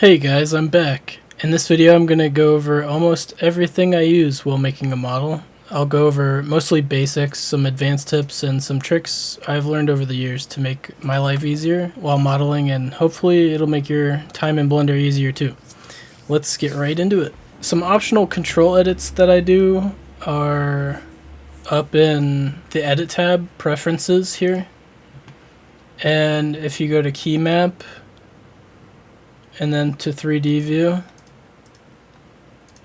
Hey guys, I'm back. In this video I'm going to go over almost everything I use while making a model. I'll go over mostly basics, some advanced tips, and some tricks I've learned over the years to make my life easier while modeling, and hopefully it'll make your time in Blender easier too. Let's get right into it. Some optional control edits that I do are up in the Edit tab, Preferences here. And if you go to Keymap, and then to 3D view,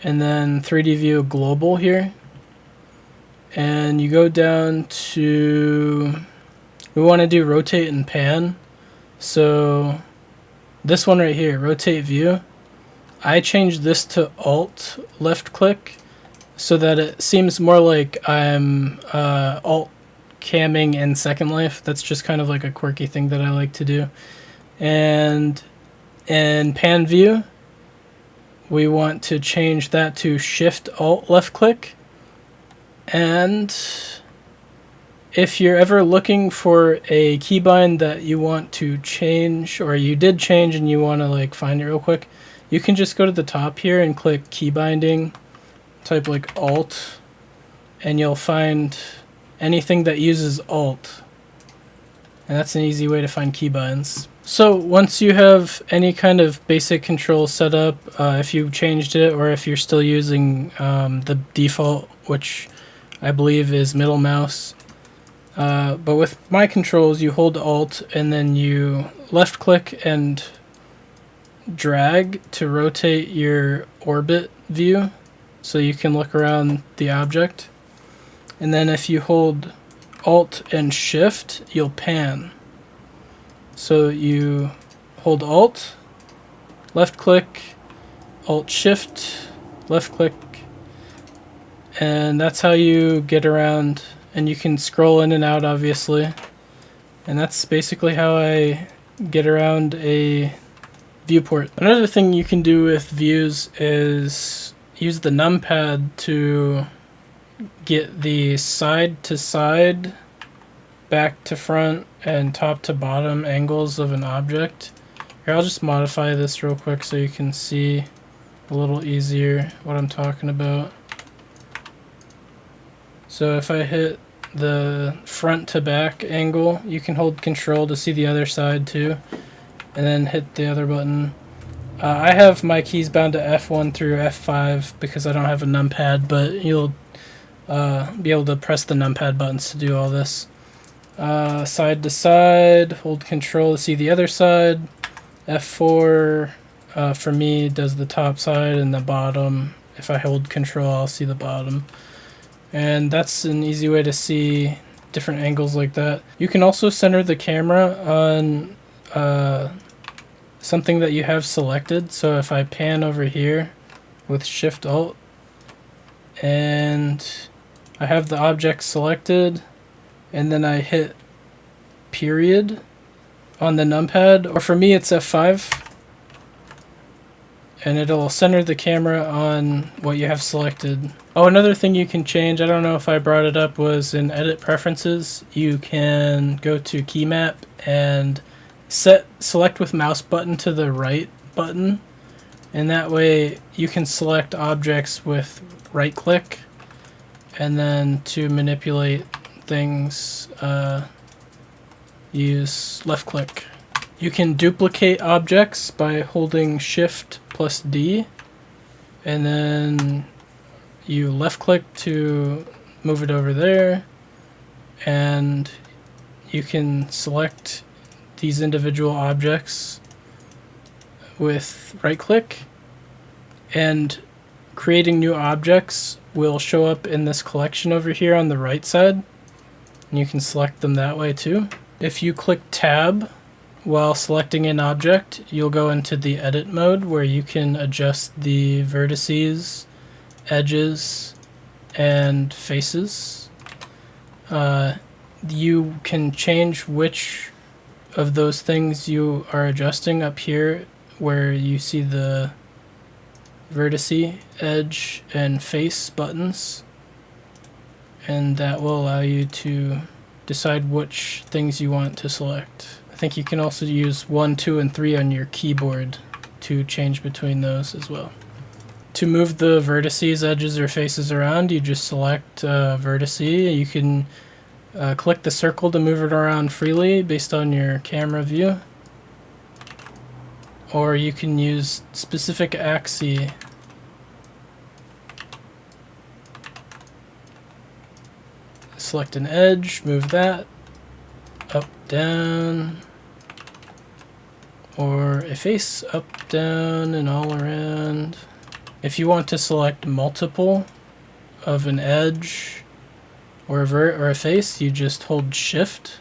and then 3D view global here, and you go down to, we want to do rotate and pan. So this one right here, rotate view, I changed this to Alt left click so that it seems more like I'm Alt camming in Second Life. That's just kind of like a quirky thing that I like to do. And in pan view, we want to change that to Shift Alt left click. And if you're ever looking for a keybind that you want to change, or you did change and you want to like find it real quick, you can just go to the top here and click key binding, type like Alt, and you'll find anything that uses Alt. And that's an easy way to find keybinds. So once you have any kind of basic control set up, if you changed it or if you're still using the default, which I believe is middle mouse, but with my controls you hold Alt and then you left click and drag to rotate your orbit view so you can look around the object. And then if you hold Alt and Shift, you'll pan. So you hold Alt, left click, Alt Shift, left click, and that's how you get around, and you can scroll in and out obviously. And that's basically how I get around a viewport. Another thing you can do with views is use the numpad to get the side to side, back to front, and top to bottom angles of an object. Here, I'll just modify this real quick so you can see a little easier what I'm talking about. So if I hit the front to back angle, you can hold Control to see the other side too, and then hit the other button. I have my keys bound to F1 through F5 because I don't have a numpad, but you'll be able to press the numpad buttons to do all this. Side to side, hold Control to see the other side. F4 for me does the top side, and the bottom, if I hold Control, I'll see the bottom. And that's an easy way to see different angles like that. You can also center the camera on something that you have selected. So if I pan over here with Shift Alt and I have the object selected, and then I hit period on the numpad, or for me it's F5, and it'll center the camera on what you have selected. Oh, another thing you can change, I don't know if I brought it up, was in Edit Preferences, you can go to Keymap and select with mouse button to the right button, and that way you can select objects with right click, and then to manipulate things, use left click. You can duplicate objects by holding Shift plus D, and then you left click to move it over there, and you can select these individual objects with right click, and creating new objects will show up in this collection over here on the right side, and you can select them that way too. If you click Tab while selecting an object, you'll go into the edit mode where you can adjust the vertices, edges, and faces. You can change which of those things you are adjusting up here where you see the vertice, edge, and face buttons, and that will allow you to decide which things you want to select. I think you can also use 1, 2, and 3 on your keyboard to change between those as well. To move the vertices, edges, or faces around, you just select vertice. You can click the circle to move it around freely based on your camera view, or you can use specific axes. Select an edge, move that up, down, or a face up, down, and all around. If you want to select multiple of an edge or a vert or a face, you just hold Shift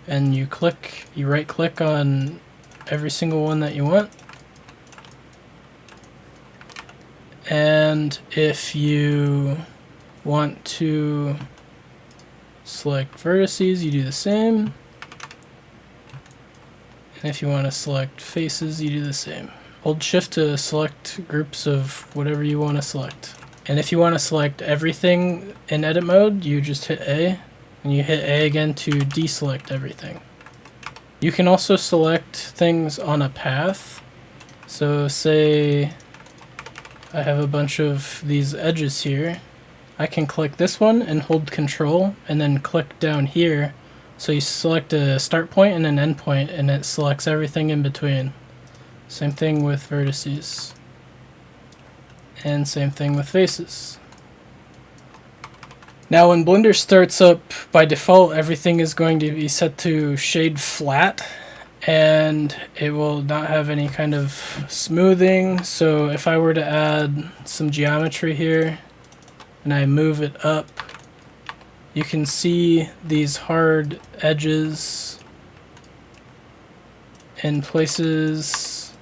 and you right click on every single one that you want. And if you want to select vertices, you do the same. And if you want to select faces, you do the same. Hold Shift to select groups of whatever you want to select. And if you want to select everything in edit mode, you just hit A, and you hit A again to deselect everything. You can also select things on a path. So say I have a bunch of these edges here. I can click this one and hold Control and then click down here. So you select a start point and an end point, and it selects everything in between. Same thing with vertices. And same thing with faces. Now when Blender starts up, by default everything is going to be set to shade flat, and it will not have any kind of smoothing. So if I were to add some geometry here and I move it up, you can see these hard edges in places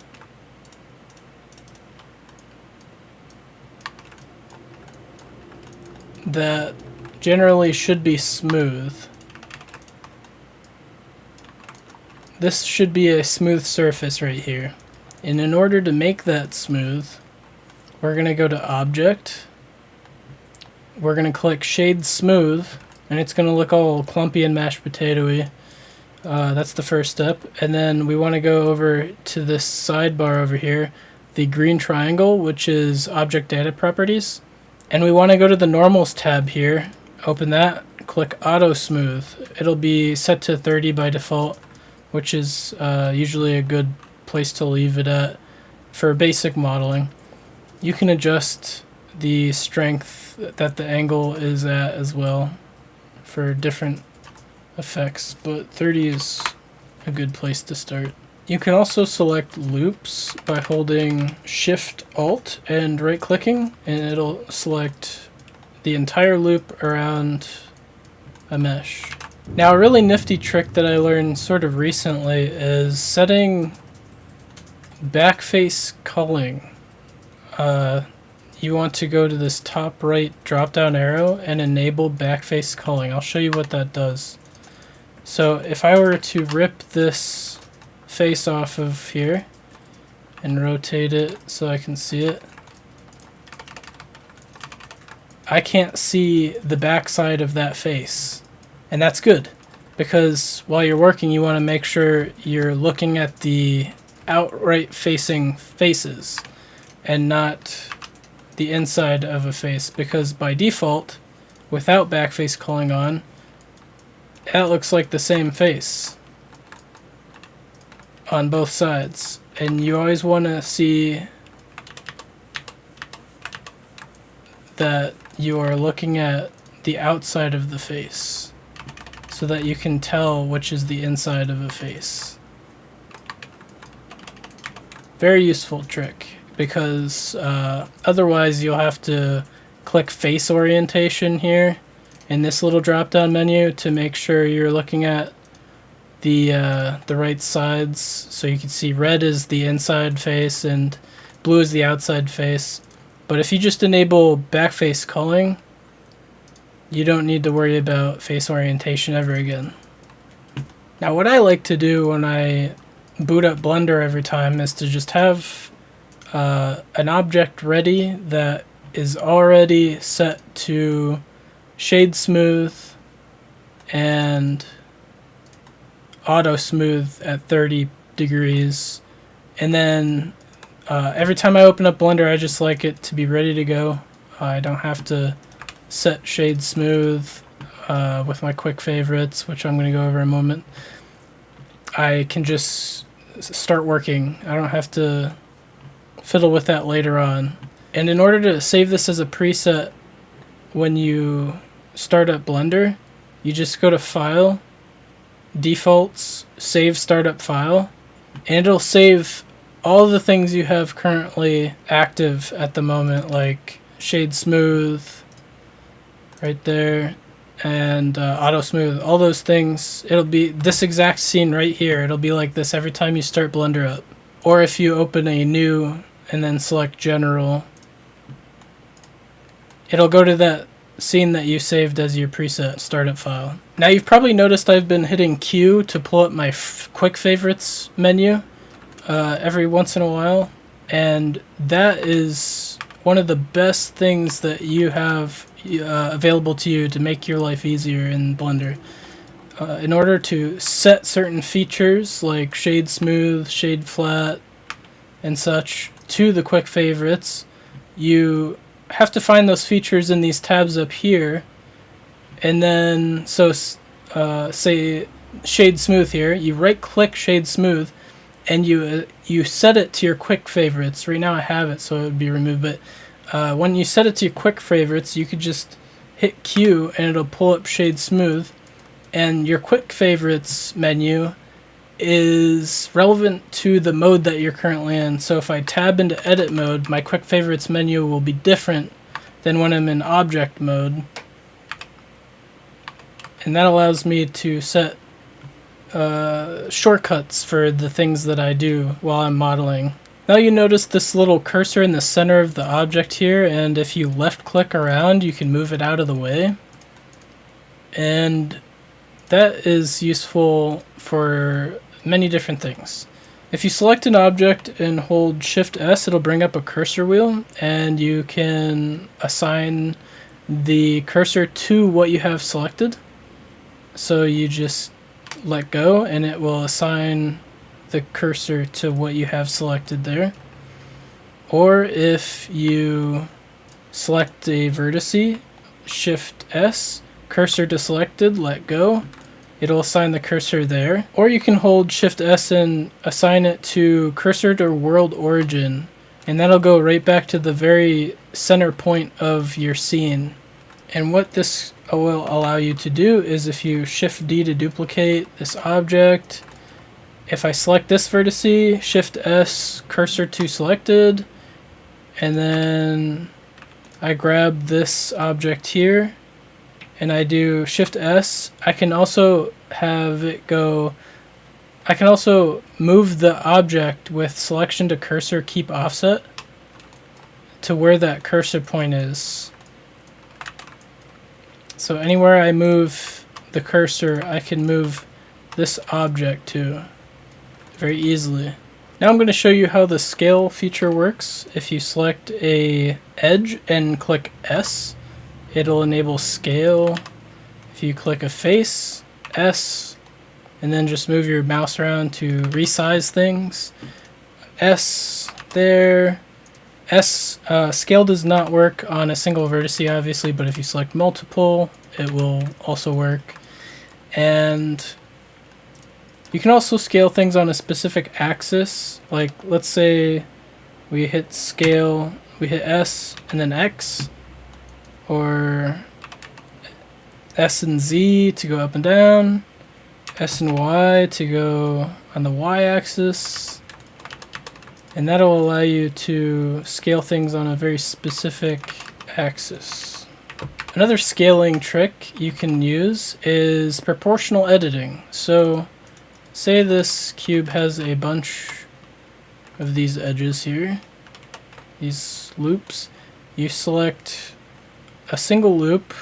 that generally should be smooth. This should be a smooth surface right here. And in order to make that smooth, we're going to go to Object. We're going to click Shade Smooth, and it's going to look all clumpy and mashed potato-y. That's the first step. And then we want to go over to this sidebar over here, the green triangle, which is Object Data Properties. And we want to go to the Normals tab here, open that, click Auto Smooth. It'll be set to 30 by default, which is usually a good place to leave it at for basic modeling. You can adjust the strength that the angle is at as well for different effects, but 30 is a good place to start. You can also select loops by holding Shift+Alt and right clicking, and it'll select the entire loop around a mesh. Now a really nifty trick that I learned sort of recently is setting backface culling. You want to go to this top right drop down arrow and enable backface culling. I'll show you what that does. So if I were to rip this face off of here and rotate it so I can see it, I can't see the back side of that face. And that's good, because while you're working you want to make sure you're looking at the outright facing faces and not the inside of a face, because by default, without backface culling on, that looks like the same face on both sides. And you always want to see that you are looking at the outside of the face so that you can tell which is the inside of a face. Very useful trick, because otherwise you'll have to click face orientation here in this little drop down menu to make sure you're looking at the right sides. So you can see red is the inside face and blue is the outside face. But if you just enable backface culling, you don't need to worry about face orientation ever again. Now what I like to do when I boot up Blender every time is to just have an object ready that is already set to shade smooth and auto smooth at 30 degrees And then every time I open up Blender, I just like it to be ready to go. I don't have to set shade smooth with my quick favorites, which I'm going to go over in a moment. I can just start working. I don't have to fiddle with that later on. And in order to save this as a preset, when you start up Blender, you just go to File, Defaults, Save Startup File, and it'll save all the things you have currently active at the moment, like Shade Smooth, right there, and Auto Smooth, all those things. It'll be this exact scene right here. It'll be like this every time you start Blender up. Or if you open a new and then select General, it'll go to that scene that you saved as your preset startup file. Now you've probably noticed I've been hitting Q to pull up my quick favorites menu every once in a while, and that is one of the best things that you have available to you to make your life easier in Blender. In order to set certain features like shade smooth, shade flat, and such to the quick favorites, you have to find those features in these tabs up here, and then say shade smooth here, you right click shade smooth and you set it to your quick favorites. Right now I have it, so it would be removed, but when you set it to your quick favorites, you could just hit Q and it'll pull up shade smooth, and your quick favorites menu is relevant to the mode that you're currently in. So if I tab into edit mode, my quick favorites menu will be different than when I'm in object mode, and that allows me to set shortcuts for the things that I do while I'm modeling. Now you notice this little cursor in the center of the object here, and if you left click around you can move it out of the way, and that is useful for many different things. If you select an object and hold Shift S, it'll bring up a cursor wheel, and you can assign the cursor to what you have selected. So you just let go and it will assign the cursor to what you have selected there. Or if you select a vertice, Shift S, cursor to selected, let go, it'll assign the cursor there. Or you can hold Shift S and assign it to cursor to world origin, and that'll go right back to the very center point of your scene. And what this will allow you to do is, if you Shift D to duplicate this object, if I select this vertice, Shift S, cursor to selected, and then I grab this object here and I do Shift S, I can also have it go, I can also move the object with selection to cursor keep offset to where that cursor point is. So anywhere I move the cursor, I can move this object to very easily. Now I'm going to show you how the scale feature works. If you select a edge and click S, it'll enable scale. If you click a face, S, and then just move your mouse around to resize things, S there. S scale does not work on a single vertice obviously, but if you select multiple it will also work. And you can also scale things on a specific axis, like let's say we hit scale, we hit S and then X, or S and Z to go up and down, S and Y to go on the Y axis, and that'll allow you to scale things on a very specific axis. Another scaling trick you can use is proportional editing. So say this cube has a bunch of these edges here, these loops. You select a single loop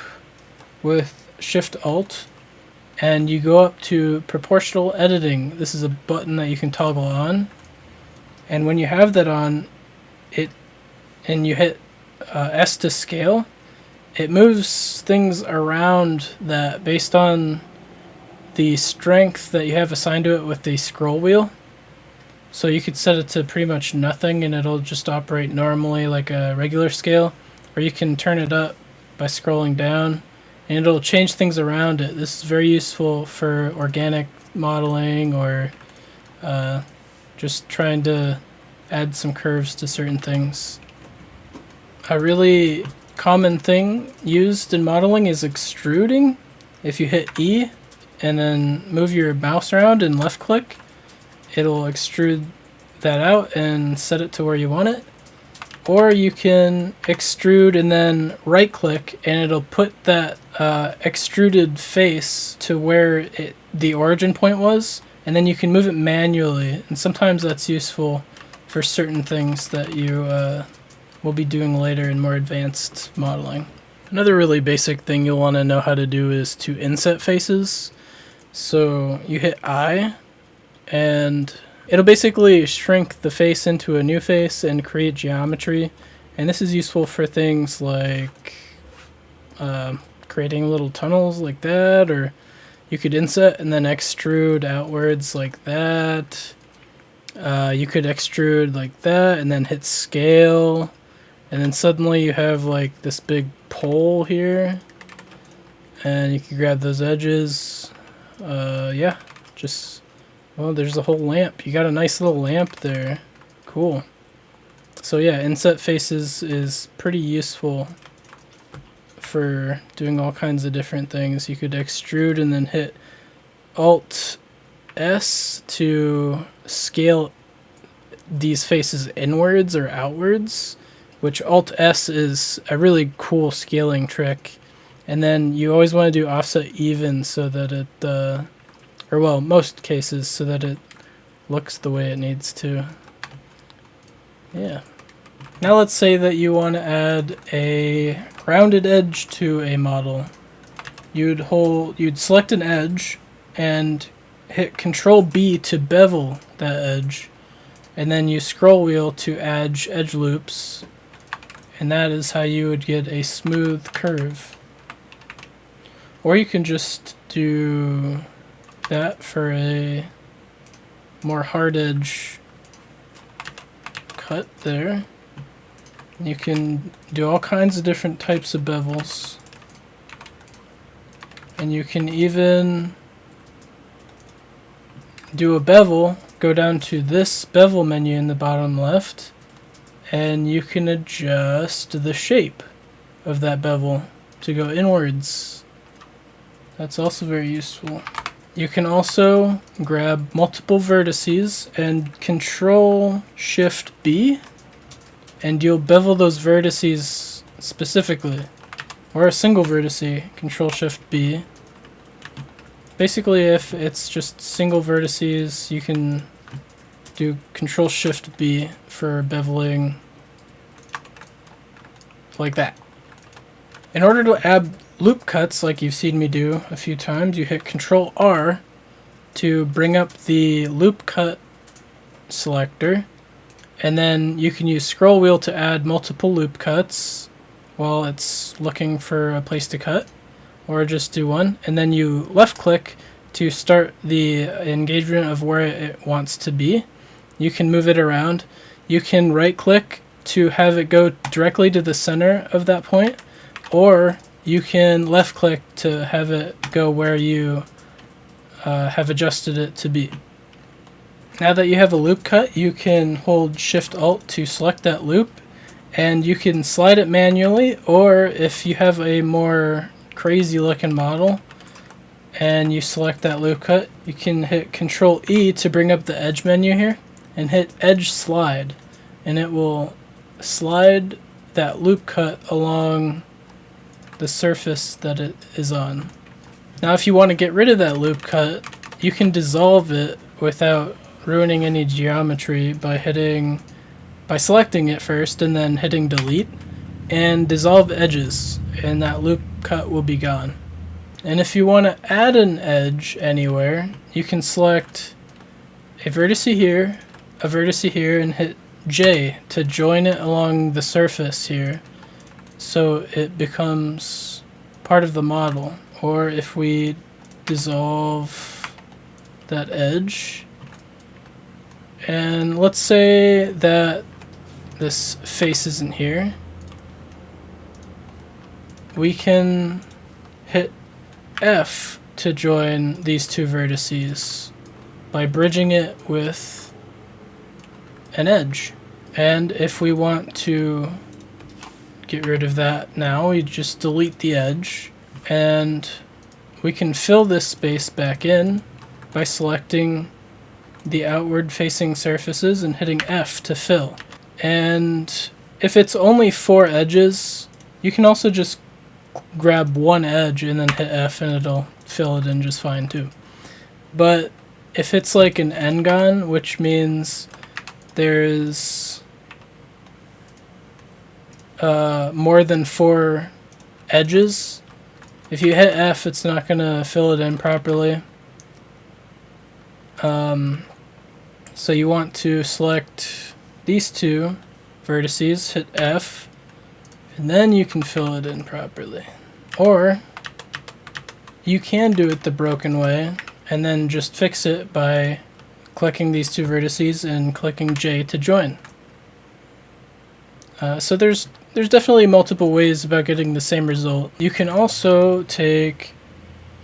with Shift Alt and you go up to proportional editing. This is a button that you can toggle on, and when you have that on it and you hit S to scale, it moves things around that based on the strength that you have assigned to it with the scroll wheel. So you could set it to pretty much nothing and it'll just operate normally like a regular scale, or you can turn it up by scrolling down and it'll change things around it. This is very useful for organic modeling or just trying to add some curves to certain things. A really common thing used in modeling is extruding. If you hit E and then move your mouse around and left click, it'll extrude that out and set it to where you want it. Or you can extrude and then right click and it'll put that extruded face to where the origin point was, and then you can move it manually, and sometimes that's useful for certain things that you will be doing later in more advanced modeling. Another really basic thing you'll want to know how to do is to inset faces. So you hit I and it'll basically shrink the face into a new face and create geometry, and this is useful for things like creating little tunnels like that, or you could inset and then extrude outwards like that. You could extrude like that and then hit scale, and then suddenly you have like this big pole here, and you can grab those edges. Yeah, just, well, there's the whole lamp. You got a nice little lamp there. Cool. So yeah, inset faces is pretty useful for doing all kinds of different things. You could extrude and then hit Alt S to scale these faces inwards or outwards, which Alt S is a really cool scaling trick. And then you always want to do offset even so that it, or well, most cases, so that it looks the way it needs to. Yeah. Now let's say that you want to add a rounded edge to a model. You'd select an edge and hit Control B to bevel that edge, and then you scroll wheel to add edge loops, and that is how you would get a smooth curve. Or you can just do that for a more hard edge cut there. You can do all kinds of different types of bevels, and you can even do a bevel, go down to this bevel menu in the bottom left, and you can adjust the shape of that bevel to go inwards. That's also very useful. You can also grab multiple vertices and Control Shift B, and you'll bevel those vertices specifically. Or a single vertice, Control Shift B. Basically, if it's just single vertices, you can do Control Shift B for beveling like that. In order to add loop cuts like you've seen me do a few times, you hit Control R to bring up the loop cut selector, and then you can use scroll wheel to add multiple loop cuts while it's looking for a place to cut, or just do one, and then you left click to start the engagement of where it wants to be. You can move it around. You can right click to have it go directly to the center of that point, or you can left click to have it go where you have adjusted it to be. Now that you have a loop cut, you can hold Shift Alt to select that loop, and you can slide it manually, or if you have a more crazy looking model and you select that loop cut, you can hit Control E to bring up the edge menu here and hit Edge Slide, and it will slide that loop cut along the surface that it is on. Now if you want to get rid of that loop cut, you can dissolve it without ruining any geometry by selecting it first and then hitting delete and dissolve edges, and that loop cut will be gone. And if you want to add an edge anywhere, you can select a vertice here, a vertice here, and hit J to join it along the surface here so it becomes part of the model. Or if we dissolve that edge And let's say that this face isn't here. We can hit F to join these two vertices by bridging it with an edge. And if we want to get rid of that now, we just delete the edge, and we can fill this space back in by selecting the outward facing surfaces and hitting F to fill. And if it's only 4 edges, you can also just grab one edge and then hit F and it'll fill it in just fine too. But if it's like an n-gon, which means there's more than 4 edges, if you hit F, it's not going to fill it in properly. So you want to select these two vertices, hit F, and then you can fill it in properly. Or you can do it the broken way and then just fix it by clicking these two vertices and clicking J to join. So there's definitely multiple ways about getting the same result. You can also take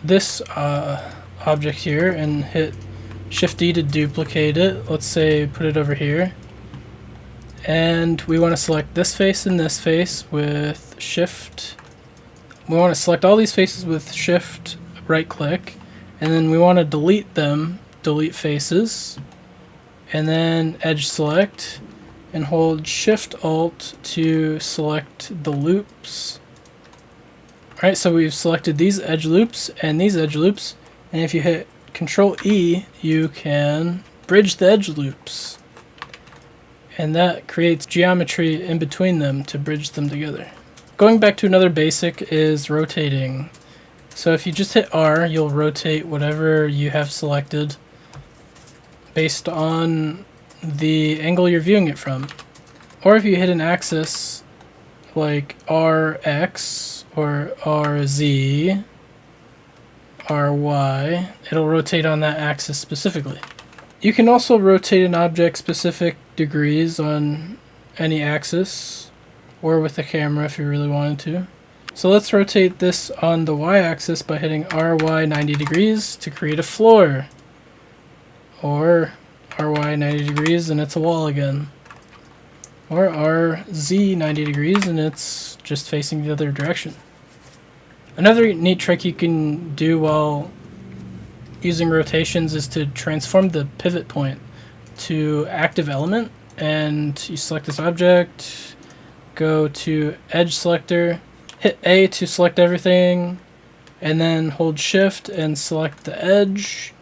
this object here and hit Shift-D to duplicate it. Let's say put it over here. And we want to select this face and this face with Shift. We want to select all these faces with Shift, right click, and then we want to delete them, delete faces, and then edge select, and hold Shift-Alt to select the loops. Alright, so we've selected these edge loops and these edge loops, and if you hit Control-E, you can bridge the edge loops. And that creates geometry in between them to bridge them together. Going back to another basic is rotating. So if you just hit R, you'll rotate whatever you have selected based on the angle you're viewing it from. Or if you hit an axis like RX or RZ, RY, it'll rotate on that axis specifically. You can also rotate an object specific degrees on any axis or with the camera if you really wanted to. So let's rotate this on the y-axis by hitting RY 90 degrees to create a floor, or RY 90 degrees and it's a wall again, or RZ 90 degrees and it's just facing the other direction. Another neat trick you can do while using rotations is to transform the pivot point to active element, and you select this object, go to edge selector, hit A to select everything, and then hold Shift and select the edge,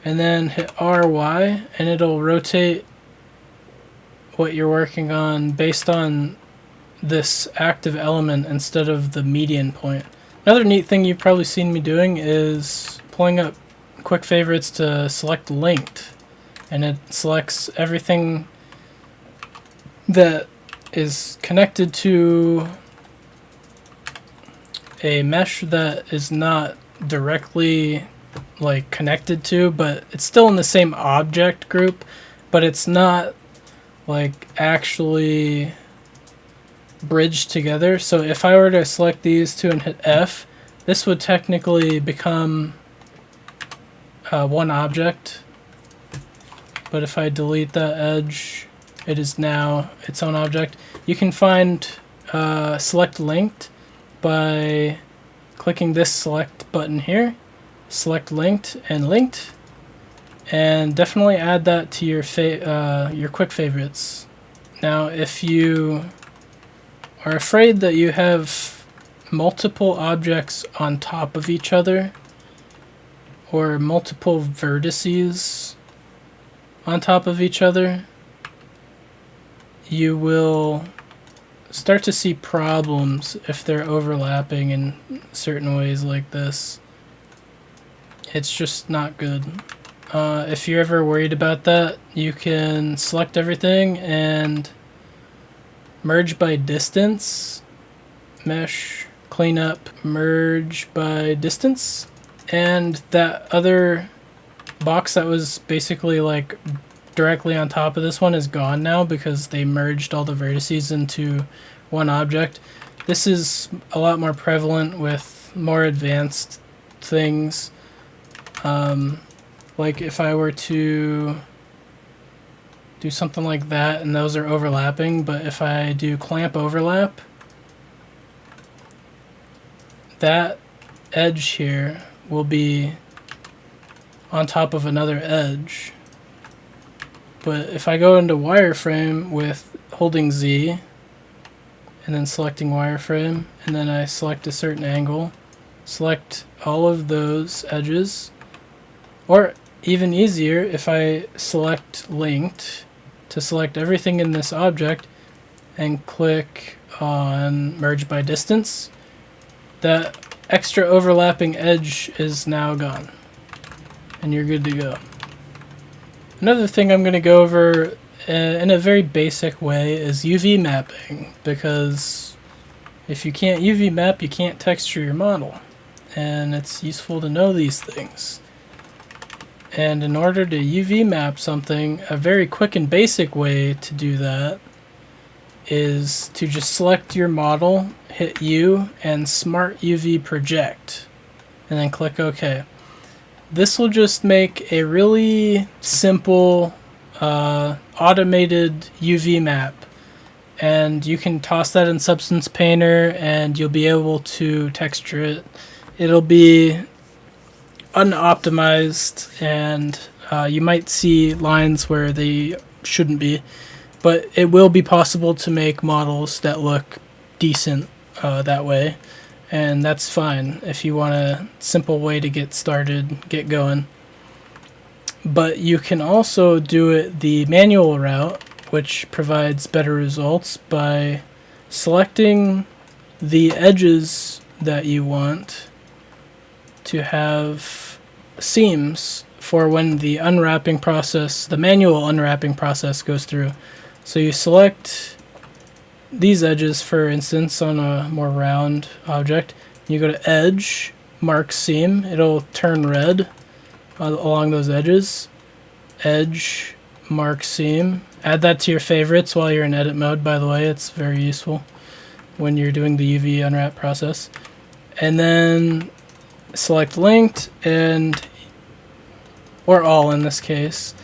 and then hit RY, and it'll rotate what you're working on based on this active element instead of the median point. Another neat thing you've probably seen me doing is pulling up quick favorites to select linked, and it selects everything that is connected to a mesh that is not directly like connected to, but it's still in the same object group, but it's not like actually bridged together. So if I were to select these two and hit F, this would technically become one object, but if I delete that edge, it is now its own object. You can find select linked by clicking this select button here, select linked, and definitely add that to your quick favorites. Now if you are afraid that you have multiple objects on top of each other or multiple vertices on top of each other, you will start to see problems if they're overlapping in certain ways like this. It's just not good. If you're ever worried about that, you can select everything and merge by distance, mesh, clean up, merge by distance, and that other box that was basically like directly on top of this one is gone now because they merged all the vertices into one object. This is a lot more prevalent with more advanced things. Like if I were to do something like that and those are overlapping, but if I do clamp overlap, that edge here will be on top of another edge. But if I go into wireframe with holding Z and then selecting wireframe, and then I select a certain angle, select all of those edges, or even easier, if I select linked to select everything in this object and click on merge by distance, that extra overlapping edge is now gone and you're good to go. Another thing I'm going to go over in a very basic way is UV mapping, because if you can't UV map, you can't texture your model, and it's useful to know these things. And in order to UV map something, a very quick and basic way to do that is to just select your model, hit U, and Smart UV Project, and then click OK. This will just make a really simple automated UV map, and you can toss that in Substance Painter and you'll be able to texture it. It'll be unoptimized and you might see lines where they shouldn't be, but it will be possible to make models that look decent that way, and that's fine if you want a simple way to get started, get going. But you can also do it the manual route, which provides better results by selecting the edges that you want to have seams for when the unwrapping process, the manual unwrapping process, goes through. So you select these edges, for instance, on a more round object. You go to Edge, Mark Seam. It'll turn red along those edges. Edge, Mark Seam. Add that to your favorites while you're in edit mode, by the way. It's very useful when you're doing the UV unwrap process. And then select linked, or all in this case.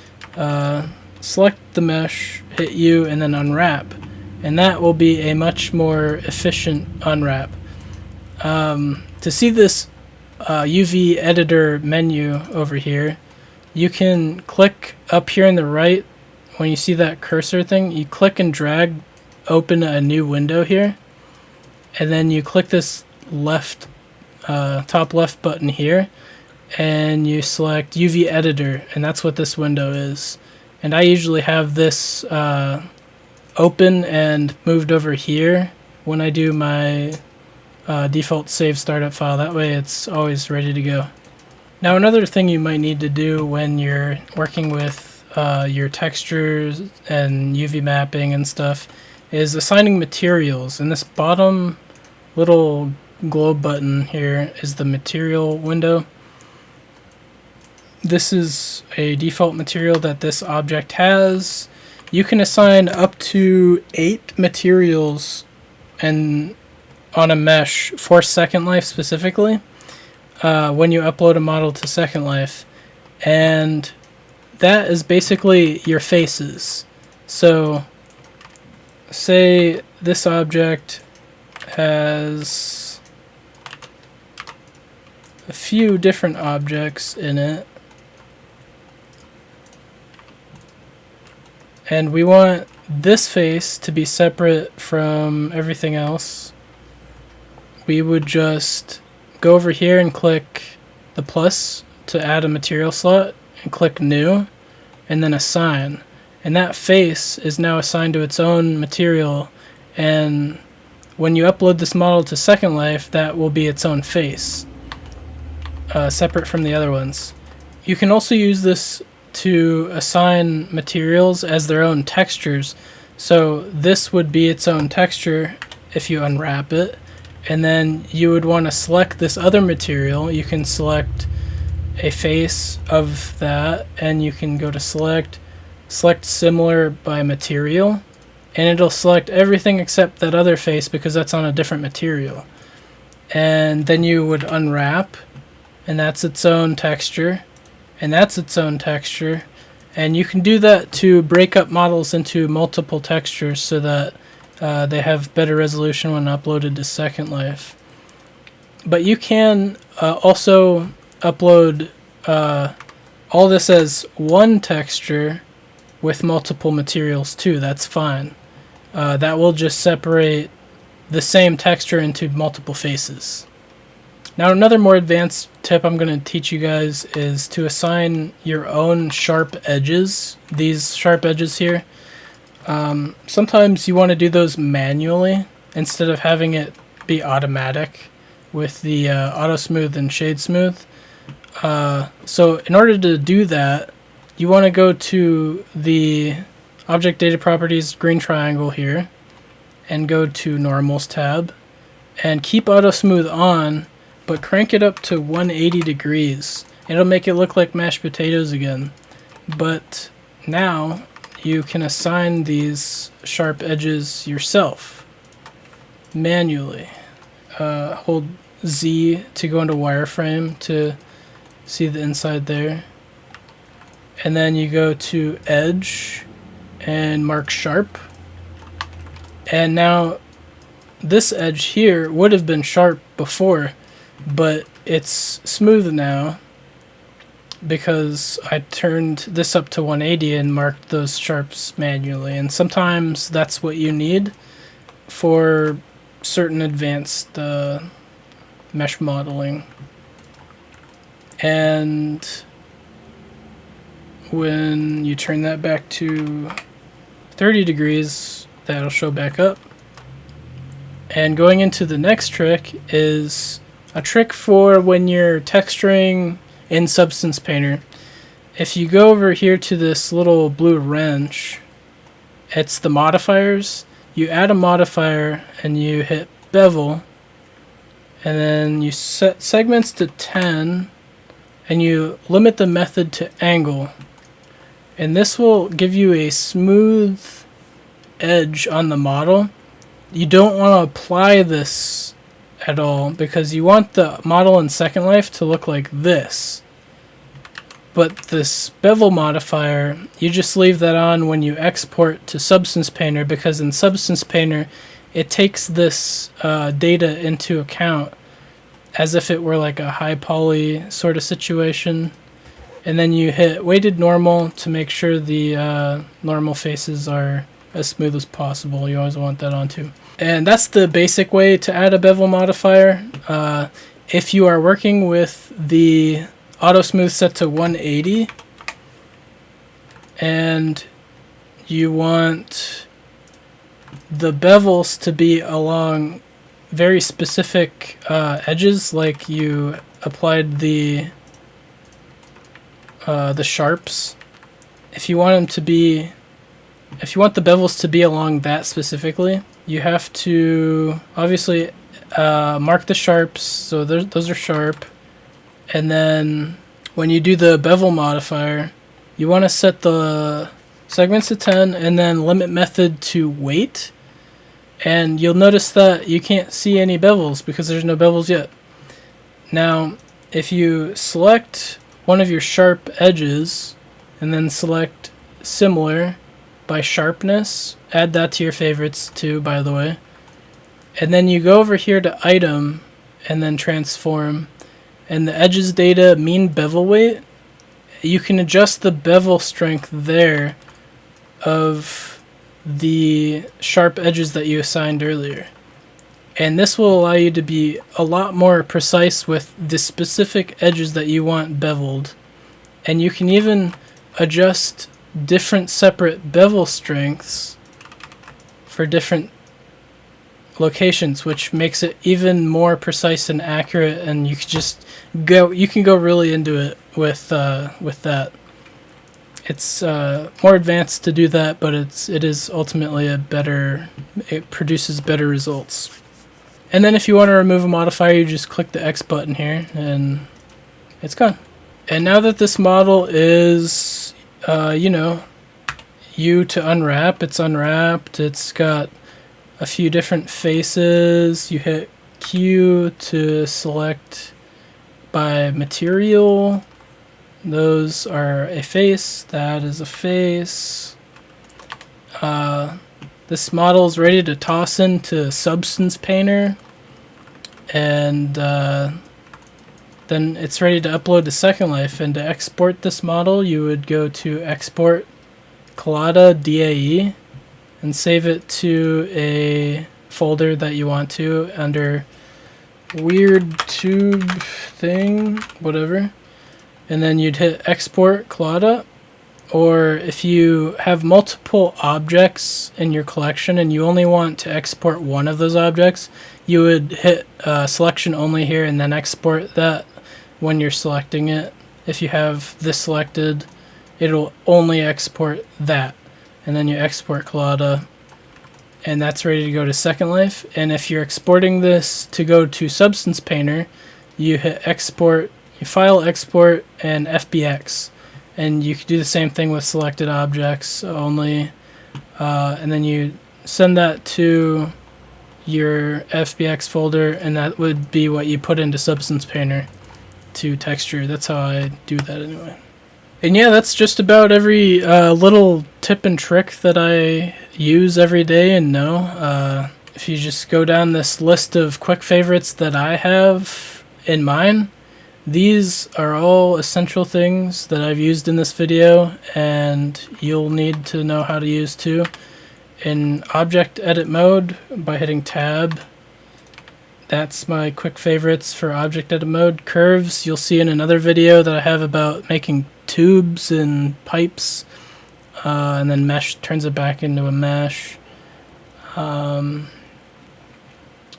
Select the mesh, hit U, and then unwrap. And that will be a much more efficient unwrap. To see this UV editor menu over here, you can click up here on the right. When you see that cursor thing, you click and drag, open a new window here, and then you click this left top left button here, and you select UV editor, and that's what this window is. And I usually have this open and moved over here when I do my default save startup file. That way it's always ready to go. Now, another thing you might need to do when you're working with your textures and UV mapping and stuff is assigning materials. And this bottom little globe button here is the material window. This is a default material that this object has. You can assign up to 8 materials and on a mesh for Second Life specifically when you upload a model to Second Life, and that is basically your faces. So say this object has a few different objects in it, and we want this face to be separate from everything else. We would just go over here and click the plus to add a material slot and click new and then assign, and that face is now assigned to its own material, and when you upload this model to Second Life, that will be its own face, separate from the other ones. You can also use this to assign materials as their own textures. So this would be its own texture if you unwrap it, and then you would want to select this other material. You can select a face of that, and you can go to select select similar by material, and it'll select everything except that other face because that's on a different material. And then you would unwrap, and that's its own texture, and that's its own texture. And you can do that to break up models into multiple textures so that they have better resolution when uploaded to Second Life. But you can also upload all this as one texture with multiple materials too. That's fine. That will just separate the same texture into multiple faces. Now another more advanced tip I'm going to teach you guys is to assign your own sharp edges. These sharp edges here. Sometimes you want to do those manually instead of having it be automatic with the auto smooth and shade smooth. So in order to do that, you want to go to the object data properties green triangle here and go to normals tab and keep auto smooth on, but crank it up to 180 degrees. It'll make it look like mashed potatoes again. But now you can assign these sharp edges yourself manually. Hold Z to go into wireframe to see the inside there. And then you go to edge and mark sharp. And now this edge here would have been sharp before, but it's smooth now because I turned this up to 180 and marked those sharps manually. And sometimes that's what you need for certain advanced mesh modeling. And when you turn that back to 30 degrees, that'll show back up. And going into the next trick is a trick for when you're texturing in Substance Painter. If you go over here to this little blue wrench, it's the modifiers. You add a modifier and you hit bevel, and then you set segments to 10 and you limit the method to angle. And this will give you a smooth edge on the model. You don't want to apply this at all because you want the model in Second Life to look like this. But this bevel modifier, you just leave that on when you export to Substance Painter, because in Substance Painter it takes this data into account as if it were like a high poly sort of situation. And then you hit weighted normal to make sure the normal faces are as smooth as possible. You always want that on too. And that's the basic way to add a bevel modifier. If you are working with the auto smooth set to 180 and you want the bevels to be along very specific edges, like you applied the sharps, if you want the bevels to be along that specifically, you have to obviously mark the sharps, so those are sharp. And then when you do the bevel modifier, you want to set the segments to 10 and then limit method to weight. And you'll notice that you can't see any bevels because there's no bevels yet. Now, if you select one of your sharp edges and then select similar by sharpness, add that to your favorites too, by the way. And then you go over here to item and then transform, and the edges data mean bevel weight. You can adjust the bevel strength there of the sharp edges that you assigned earlier. And this will allow you to be a lot more precise with the specific edges that you want beveled. And you can even adjust different separate bevel strengths for different locations, which makes it even more precise and accurate, and you can go really into it with that. It's more advanced to do that, but it is ultimately it produces better results. And then if you want to remove a modifier, you just click the X button here and it's gone. And now that this model is U to unwrap, it's unwrapped. It's got a few different faces. You hit Q to select by material. Those are a face. That is a face. This model is ready to toss into Substance Painter, and then it's ready to upload to Second Life. And to export this model, you would go to Export Collada DAE and save it to a folder that you want to under weird tube thing, whatever. And then you'd hit Export Collada. Or if you have multiple objects in your collection and you only want to export one of those objects, you would hit selection only here and then export that when you're selecting it. If you have this selected, it'll only export that. And then you export Collada, and that's ready to go to Second Life. And if you're exporting this to go to Substance Painter, you hit export, you file export and FBX. And you could do the same thing with selected objects only, and then you send that to your FBX folder, and that would be what you put into Substance Painter to texture. That's how I do that anyway. And yeah, that's just about every little tip and trick that I use every day and know. If you just go down this list of quick favorites that I have in mine, these are all essential things that I've used in this video, and you'll need to know how to use too. In object edit mode, by hitting tab, that's my quick favorites for object edit mode. Curves, you'll see in another video that I have about making tubes and pipes, and then mesh turns it back into a mesh.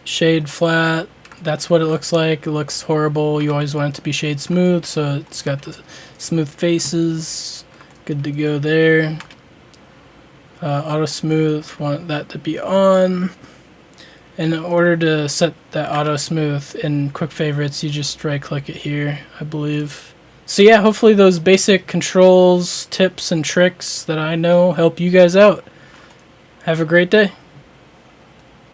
Shade flat, that's what it looks like. It looks horrible. You always want it to be shade smooth, so it's got the smooth faces. Good to go there. Auto smooth, want that to be on. And in order to set that auto smooth in quick favorites, you just right click it here, I believe. So yeah, hopefully those basic controls, tips, and tricks that I know help you guys out. Have a great day.